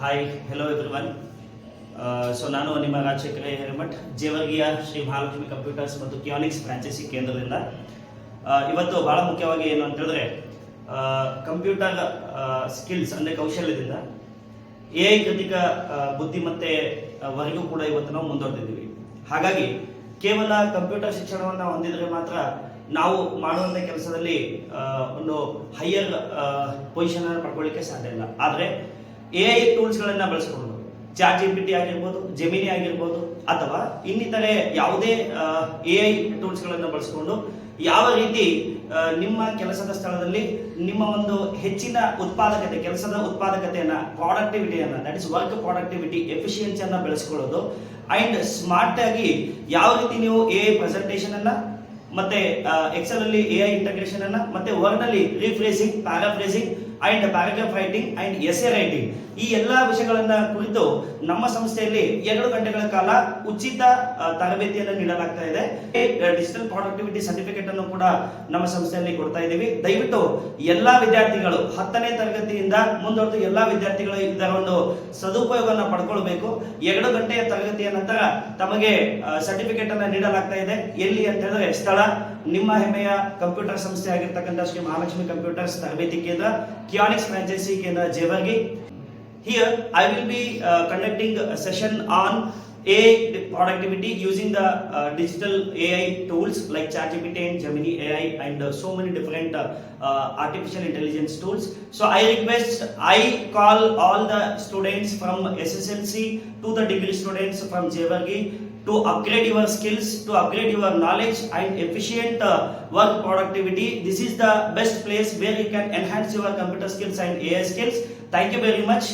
Hi hello everyone. ನಾನು ನಿಮ್ಮ Rajashekhara Hiremath, ಜೇವರ್ಗಿಯ Shri Mahalakshmi computers ಮತ್ತು ಕಿಯಾನಿಕ್ಸ್ ಫ್ರಾಂಚೈಸಿ ಕೇಂದ್ರದಿಂದ ಇವತ್ತು ಬಹಳ ಮುಖ್ಯವಾಗಿ ಏನು ಅಂತ ಹೇಳಿದ್ರೆ ಕಂಪ್ಯೂಟರ್ ಸ್ಕಿಲ್ಸ್ ಅಂದರೆ ಕೌಶಲ್ಯದಿಂದ AI ಕೃತಿಕ ಬುದ್ಧಿಮತ್ತೆ ವರೆಗೂ ಕೂಡ ಇವತ್ತು ನಾವು ಮುಂದುವರೆದಿದ್ದೀವಿ. ಹಾಗಾಗಿ ಕೇವಲ ಕಂಪ್ಯೂಟರ್ ಶಿಕ್ಷಣವನ್ನು ಹೊಂದಿದರೆ ಮಾತ್ರ ನಾವು ಮಾಡುವಂಥ ಕೆಲಸದಲ್ಲಿ ಒಂದು ಹೈಯರ್ ಪೊಸಿಷನ್ ಅನ್ನು ಪಡ್ಕೊಳ್ಳಿಕ್ಕೆ ಸಾಧ್ಯ ಇಲ್ಲ. ಆದರೆ AI ಟೂಲ್ಸ್ಗಳನ್ನು ಬಳಸಿಕೊಂಡು ChatGPT ಆಗಿರ್ಬೋದು, ಜೆಮಿನಿ ಆಗಿರ್ಬೋದು, ಅಥವಾ ಇನ್ನಿತರೆ ಯಾವುದೇ AI ಟೂಲ್ಸ್ಗಳನ್ನು ಬಳಸಿಕೊಂಡು ಯಾವ ರೀತಿ ನಿಮ್ಮ ಕೆಲಸದ ಸ್ಥಳದಲ್ಲಿ ನಿಮ್ಮ ಒಂದು ಹೆಚ್ಚಿನ ಉತ್ಪಾದಕತೆ, ಕೆಲಸದ ಉತ್ಪಾದಕತೆಯನ್ನು, ಪ್ರಾಡಕ್ಟಿವಿಟಿಯನ್ನು, ದಟ್ ಇಸ್ ವರ್ಕ್ ಪ್ರಾಡಕ್ಟಿವಿಟಿ, ಎಫಿಷಿಯನ್ಸಿಯನ್ನು ಬೆಳೆಸ್ಕೊಳ್ಳೋದು ಅಂಡ್ ಸ್ಮಾರ್ಟ್ ಆಗಿ ಯಾವ ರೀತಿ ನೀವು AI ಪ್ರೆಸೆಂಟೇಷನ್ ಅನ್ನ ಮತ್ತೆ ಎಕ್ಸೆಲ್ ಅಲ್ಲಿ AI ಇಂಟಗ್ರೇಷನ್ ಅನ್ನ ಮತ್ತೆ ವರ್ಡ್ ನಲ್ಲಿ rephrasing, paraphrasing and paragraph writing and essay writing ಈ ಎಲ್ಲಾ ವಿಷಯಗಳನ್ನ ಕುರಿತು ನಮ್ಮ ಸಂಸ್ಥೆಯಲ್ಲಿ 2 ಗಂಟೆಗಳ ಕಾಲ ಉಚಿತ ತರಬೇತಿಯನ್ನು ನೀಡಲಾಗ್ತಾ ಇದೆ. ಡಿಜಿಟಲ್ ಪ್ರಾಡಕ್ಟಿವಿಟಿ ಸರ್ಟಿಫಿಕೇಟ್ ಅನ್ನು ಕೂಡ ನಮ್ಮ ಸಂಸ್ಥೆಯಲ್ಲಿ ಕೊಡ್ತಾ ಇದ್ದೀವಿ. ದಯವಿಟ್ಟು ಎಲ್ಲಾ ವಿದ್ಯಾರ್ಥಿಗಳು 10ನೇ ತರಗತಿಯಿಂದ ಮುಂದುವರೆದು ಎಲ್ಲಾ ವಿದ್ಯಾರ್ಥಿಗಳು ಇದರ ಒಂದು ಸದುಪಯೋಗವನ್ನು ಪಡ್ಕೊಳ್ಬೇಕು. 2 ಗಂಟೆಯ ತರಗತಿಯ ನಂತರ ತಮಗೆ ಸರ್ಟಿಫಿಕೇಟ್ ಅನ್ನು ನೀಡಲಾಗ್ತಾ ಇದೆ. ಎಲ್ಲಿ ಅಂತ ಹೇಳಿದ್ರೆ ಸ್ಥಳ ನಿಮ್ಮ ಹೆಮ್ಮೆಯ ಕಂಪ್ಯೂಟರ್ ಸಂಸ್ಥೆ ಆಗಿರ್ತಕ್ಕಂಥ ಶ್ರೀ ಮಹಾಲಕ್ಷ್ಮಿ ಕಂಪ್ಯೂಟರ್ಸ್ ತರಬೇತಿ ಕೇಂದ್ರ, ಕಿಯಾನಿಕ್ಸ್ ಫ್ರಾಂಚೈಸಿ ಕೇಂದ್ರ, Jevargi. Here I will be conducting a session on AI productivity using the digital AI tools like ChatGPT and Gemini AI and so many different artificial intelligence tools. So I call all the students from SSLC to the degree students from Jewelry to upgrade your skills, to upgrade your knowledge and efficient work productivity. This is the best place where you can enhance your computer skills and AI skills. Thank you very much.